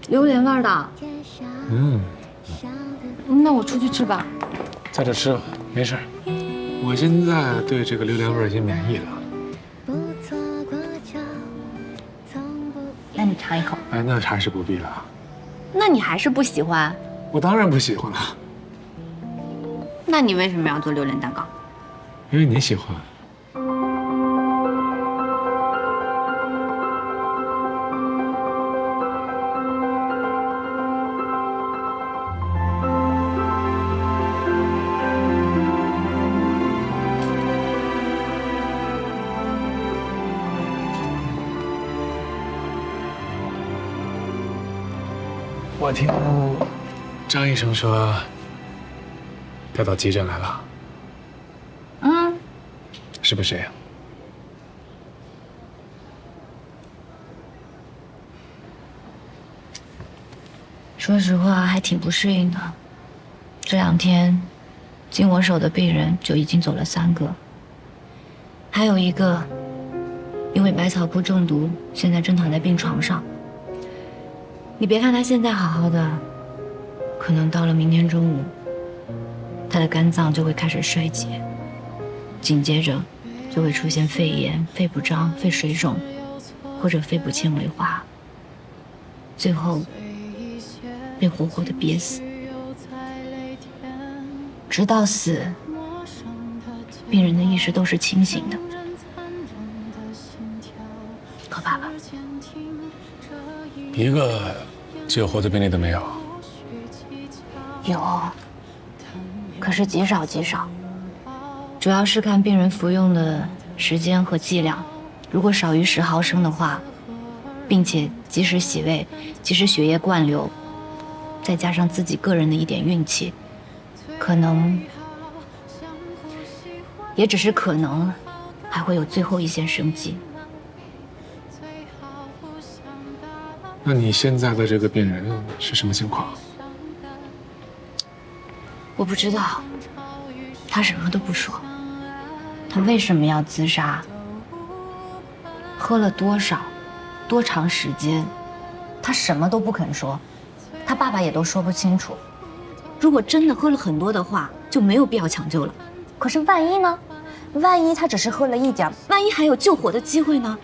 榴莲味的。嗯，那我出去吃吧。在这吃吧，没事。我现在对这个榴莲味已经免疫了。那你尝一口。哎，那还是不必了。那你还是不喜欢？我当然不喜欢了。那你为什么要做榴莲蛋糕？因为你喜欢。我听张医生说，调到急诊来了。嗯，是不是呀？说实话，还挺不适应的。这2天，经我手的病人就已经走了3个，还有一个因为百草枯中毒，现在正躺在病床上。你别看他现在好好的，可能到了明天中午，他的肝脏就会开始衰竭，紧接着就会出现肺炎、肺不张、肺水肿，或者肺部纤维化，最后被活活的憋死。直到死，病人的意识都是清醒的，可怕吧？一个救活的病例都没有。有，可是极少极少。主要是看病人服用的时间和剂量，如果少于10毫升的话，并且及时洗胃、及时血液灌流，再加上自己个人的一点运气，可能，也只是可能，还会有最后一线生机。那你现在的这个病人是什么情况？我不知道，他什么都不说。他为什么要自杀？喝了多少？多长时间？他什么都不肯说，他爸爸也都说不清楚。如果真的喝了很多的话，就没有必要抢救了。可是万一呢？万一他只是喝了一点，万一还有救活的机会呢？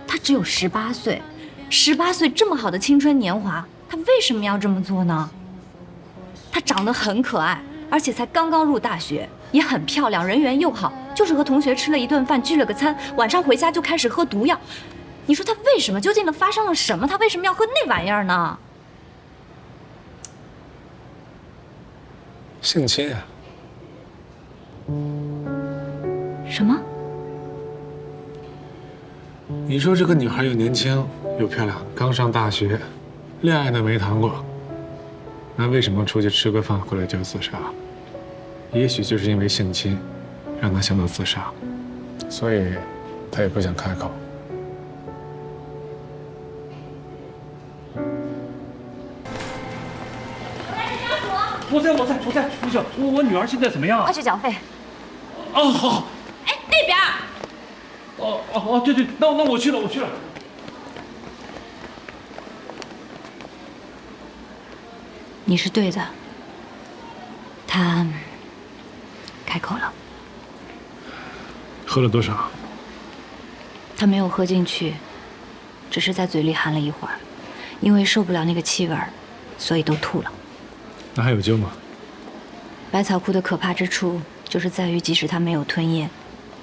他只有18岁，18岁这么好的青春年华，他为什么要这么做呢？她长得很可爱，而且才刚刚入大学，也很漂亮，人缘又好，就是和同学吃了一顿饭，聚了个餐，晚上回家就开始喝毒药。你说她为什么？究竟的发生了什么？她为什么要喝那玩意儿呢？性侵啊！什么？你说这个女孩又年轻又漂亮，刚上大学，恋爱都没谈过，那为什么出去吃个饭回来就自杀？也许就是因为性侵，让她想到自杀，所以她也不想开口。我在，医生，我女儿现在怎么样啊？快去缴费。哦，好。哎，那边。对，那我去了。你是对的，他开口了。喝了多少？他没有喝进去，只是在嘴里含了一会儿，因为受不了那个气味儿，所以都吐了。那还有救吗？百草枯的可怕之处就是在于，即使它没有吞咽，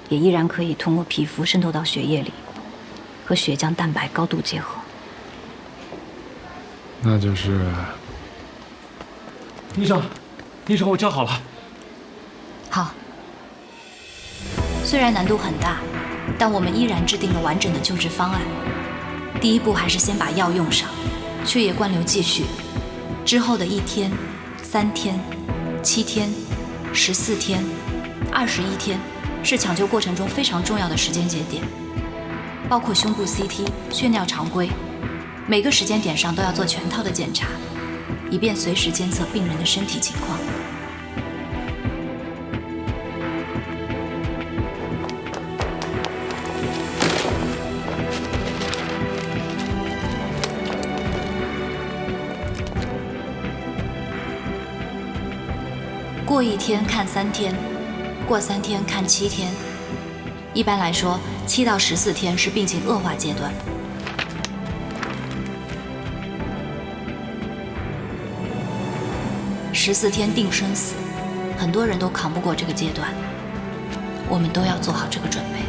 也依然可以通过皮肤渗透到血液里，和血浆蛋白高度结合。那就是……医生，我叫好了。好。虽然难度很大，但我们依然制定了完整的救治方案。第一步还是先把药用上，血液灌流继续，之后的1天、3天、7天、14天、21天是抢救过程中非常重要的时间节点，包括胸部 CT、血尿常规，每个时间点上都要做全套的检查，以便随时监测病人的身体情况。过1天看3天，过3天看7天。一般来说，7到14天是病情恶化阶段。14天定生死，很多人都扛不过这个阶段，我们都要做好这个准备。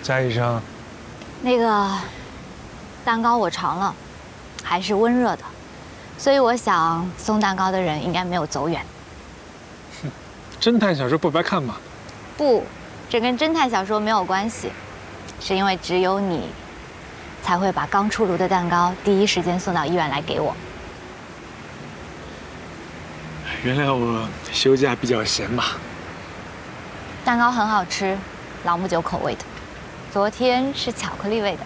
贾医生，那个蛋糕我尝了，还是温热的，所以我想送蛋糕的人应该没有走远。侦探小说不白看嘛。不，这跟侦探小说没有关系，是因为只有你才会把刚出炉的蛋糕第一时间送到医院来给我。原来我休假比较闲嘛。蛋糕很好吃，朗姆酒口味的。昨天是巧克力味的，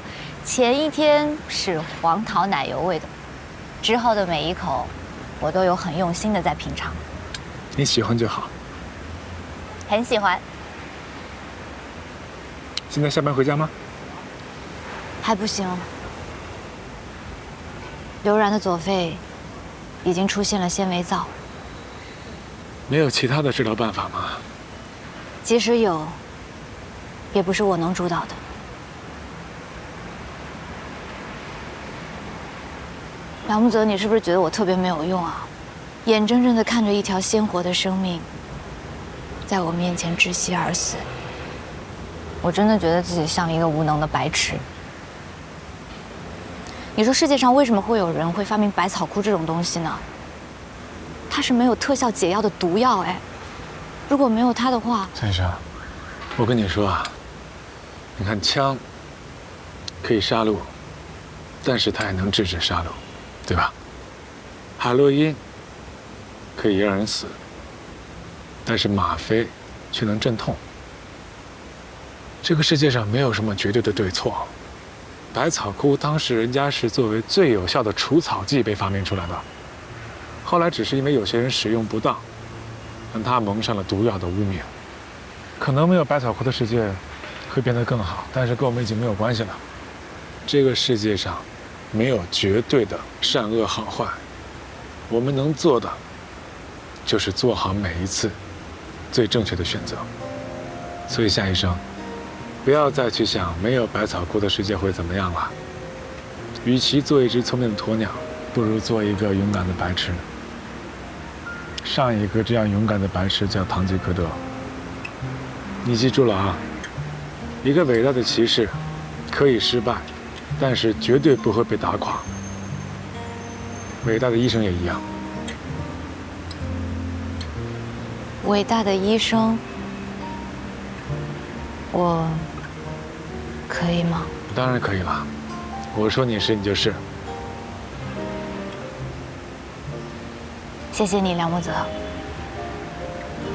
前1天是黄桃奶油味的，之后的每一口，我都有很用心的在品尝。你喜欢就好。很喜欢。现在下班回家吗？还不行。刘然的左肺已经出现了纤维灶。没有其他的治疗办法吗？即使有，也不是我能主导的。梁木泽，你是不是觉得我特别没有用啊？眼睁睁地看着一条鲜活的生命在我面前窒息而死，我真的觉得自己像一个无能的白痴。你说世界上为什么会有人会发明百草枯这种东西呢？它是没有特效解药的毒药，哎，如果没有它的话，先生，我跟你说啊，你看枪可以杀戮，但是它也能制止杀戮，对吧？海洛因可以让人死，但是吗啡却能镇痛。这个世界上没有什么绝对的对错。百草枯当时人家是作为最有效的除草剂被发明出来的，后来只是因为有些人使用不当，让它蒙上了毒药的污名。可能没有百草枯的世界会变得更好，但是跟我们已经没有关系了。这个世界上没有绝对的善恶好坏，我们能做的就是做好每一次最正确的选择。所以夏医生，不要再去想没有百草枯的世界会怎么样了。与其做一只聪明的鸵鸟，不如做一个勇敢的白痴。上一个这样勇敢的白痴叫堂吉诃德。你记住了啊，一个伟大的骑士可以失败，但是绝对不会被打垮。伟大的医生也一样。伟大的医生，我可以吗？当然可以了，我说你是你就是。谢谢你，梁木泽。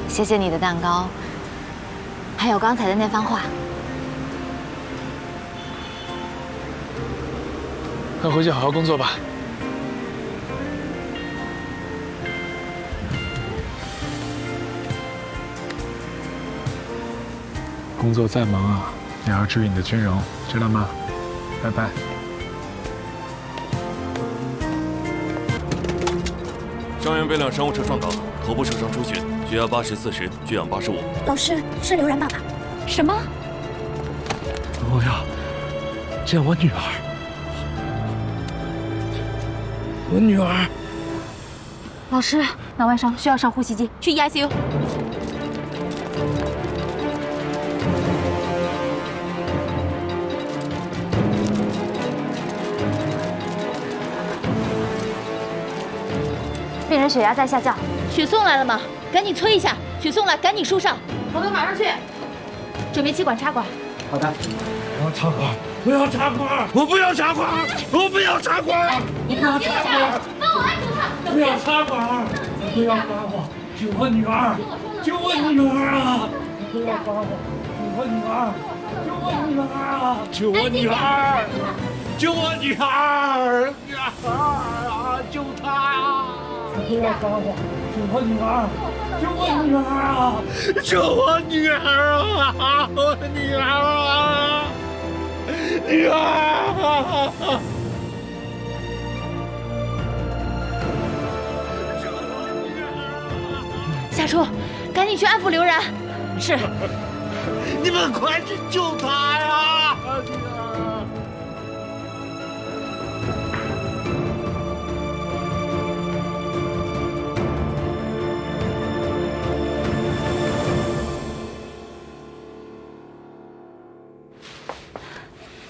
谢谢你的蛋糕，还有刚才的那番话。快回去好好工作吧。工作再忙啊，也要注意你的军容，知道吗？拜拜。伤员被辆商务车撞倒，头部受伤出血，血压80/40，血氧85。老师，是刘然爸爸。什么？我要见我女儿，我女儿。老师，脑外伤需要上呼吸机，去 EICU。病人血压在下降，血送来了吗？赶紧催一下，血送来，赶紧输上。彭总马上去，准备气管插管。好的。不要插管！不要插管！我不要插管！我不要插管！你冷静一下，帮我按住他。不要插管！不要管我！救我女儿！救我女儿啊！不要管我！救我女儿！救我女儿啊！救我女儿！救我女儿！女儿啊！救她！不要管我！救我女儿！救我女儿啊！救我女儿啊！我的女儿啊！女儿！夏初，赶紧去安抚刘然。是。你们快去救她呀！女儿！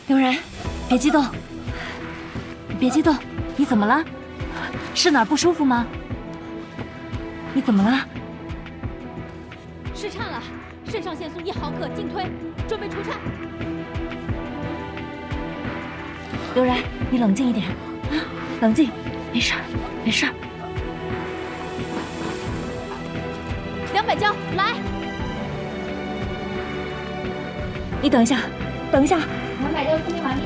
刘然，别激动，别激动，你怎么了？是哪儿不舒服吗？你怎么了？失颤了，肾上腺素1毫克，进推，准备除颤。刘然，你冷静一点啊，冷静，没事儿，没事儿。200焦，来。你等一下，等一下。200焦，输完毕。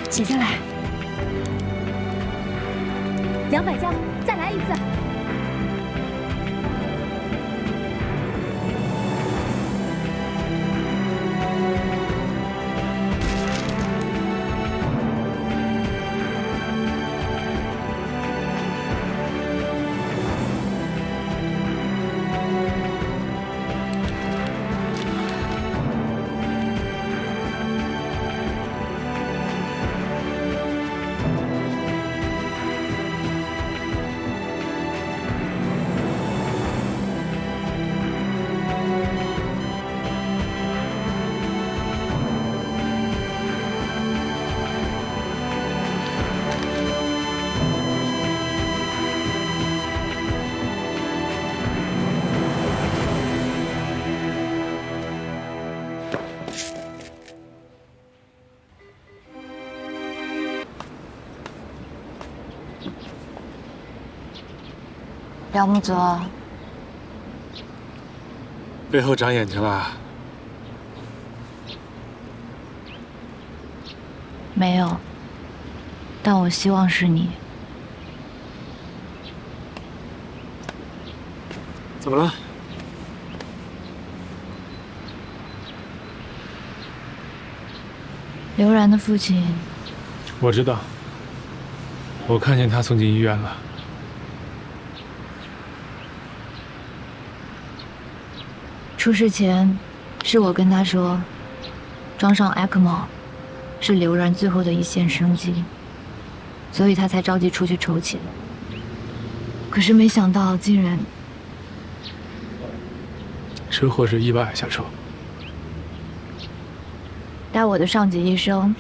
写下来。200焦，再来一次。廖木泽，背后长眼睛了？没有，但我希望是你。怎么了？刘然的父亲，我知道，我看见他送进医院了。出事前，是我跟他说，装上 ECMO 是刘然最后的一线生机，所以他才着急出去筹钱。可是没想到竟然……车祸是意外，夏初。带我的上级医生，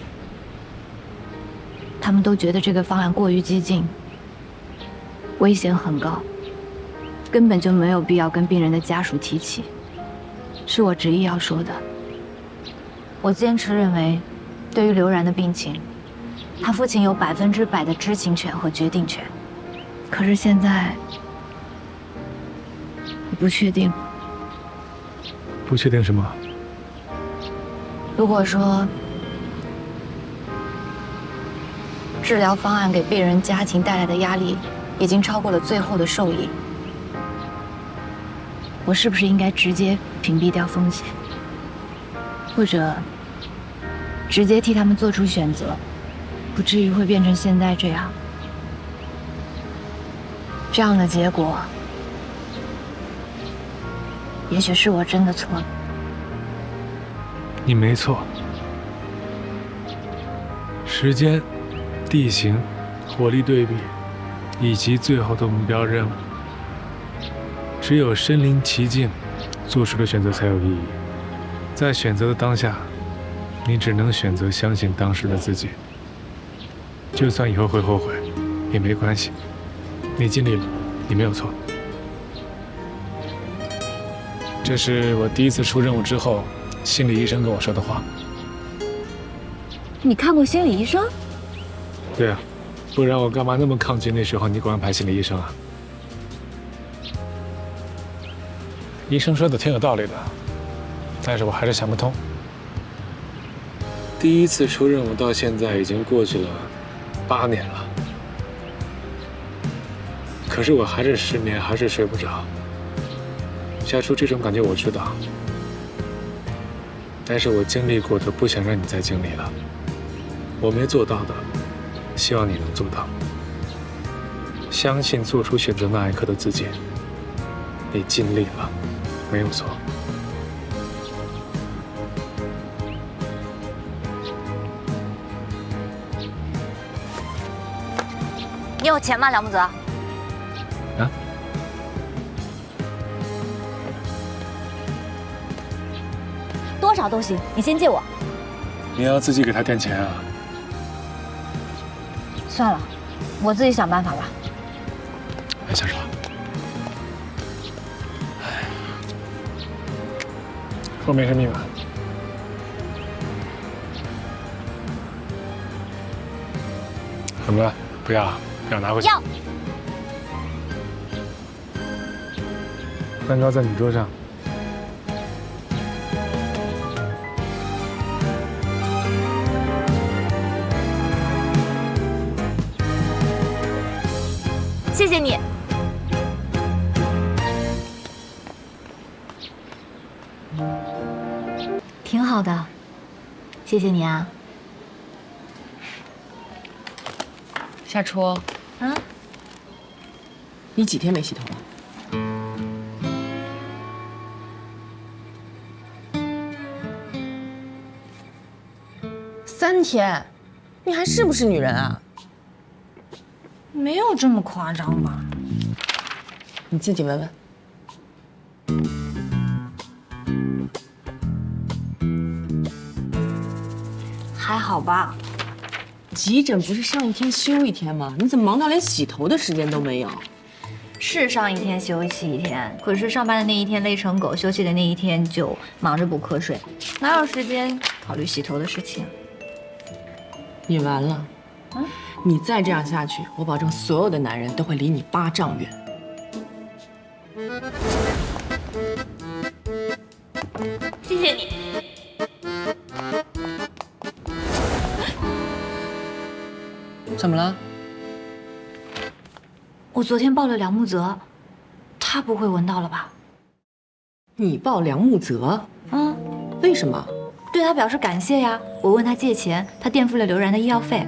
他们都觉得这个方案过于激进，危险很高，根本就没有必要跟病人的家属提起。是我执意要说的。我坚持认为，对于刘然的病情，他父亲有100%的知情权和决定权。可是现在，我不确定。不确定什么？如果说治疗方案给病人家庭带来的压力已经超过了最后的受益，我是不是应该直接屏蔽掉风险，或者直接替他们做出选择，不至于会变成现在这样？这样的结果，也许是我真的错了。你没错，时间地形、火力对比，以及最后的目标任务。只有身临其境，做出的选择才有意义。在选择的当下，你只能选择相信当时的自己。就算以后会后悔，也没关系，你尽力了，你没有错。这是我第一次出任务之后，心理医生跟我说的话。你看过心理医生？对啊，不然我干嘛那么抗拒那时候你给我安排心理医生啊？医生说的挺有道理的，但是我还是想不通。第一次出任务到现在已经过去了8年了，可是我还是失眠，还是睡不着。夏初，这种感觉我知道，但是我经历过的，不想让你再经历了。我没做到的，希望你能做到。相信做出选择那一刻的自己，你尽力了，没有错。你有钱吗，梁木泽？啊？多少都行，你先借我。你要自己给他垫钱啊？算了，我自己想办法吧。哎，小爽，后面是密码。怎么了？不要，不要拿回去。要。蛋糕在你桌上。谢谢你。挺好的，谢谢你啊。夏初，啊，你几天没洗头了？3天，你还是不是女人啊？没有这么夸张吧？你自己闻闻。还好吧。急诊不是上一天休一天吗？你怎么忙到连洗头的时间都没有？是上一天休息一天，可是上班的那一天累成狗，休息的那一天就忙着补瞌睡，哪有时间考虑洗头的事情？你完了，你再这样下去，我保证所有的男人都会离你8丈远。谢谢你。怎么了？我昨天抱了梁木泽，他不会闻到了吧？你抱梁木泽？嗯，为什么？对他表示感谢呀。我问他借钱，他垫付了刘然的医药费。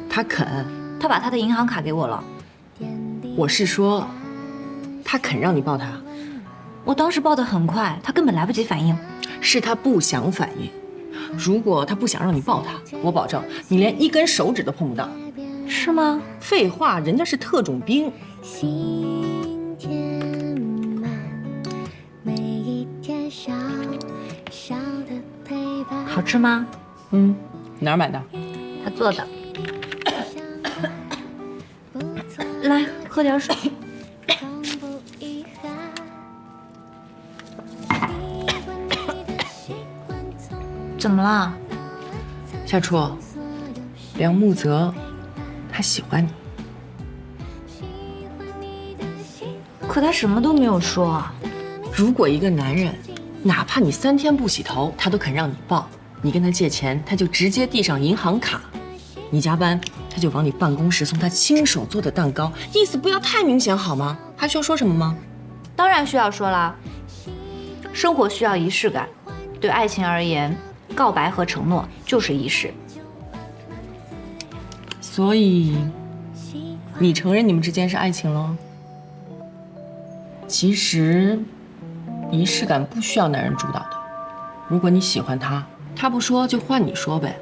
他肯？他把他的银行卡给我了。我是说，他肯让你抱他？我当时抱得很快，他根本来不及反应。是他不想反应。如果他不想让你抱他，我保证你连1根手指都碰不到。是吗？废话，人家是特种兵。好吃吗？哪儿买的？他做的。来，喝点水。怎么了？夏初，梁木泽，他喜欢你。可他什么都没有说。如果一个男人，哪怕你3天不洗头，他都肯让你抱；你跟他借钱，他就直接递上银行卡；你加班，他就往你办公室送他亲手做的蛋糕。意思不要太明显好吗？还需要说什么吗？当然需要说啦。生活需要仪式感，对爱情而言，告白和承诺就是仪式。所以，你承认你们之间是爱情了？其实，仪式感不需要男人主导的。如果你喜欢他，他不说就换你说呗，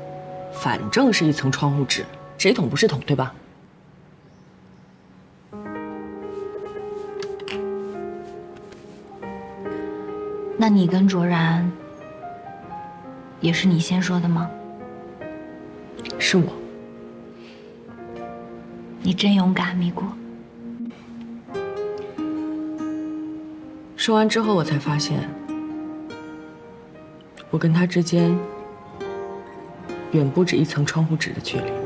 反正是一层窗户纸，谁捅不是捅，对吧？那你跟卓然也是你先说的吗？是我。你真勇敢，米果。说完之后，我才发现，我跟他之间远不止一层窗户纸的距离。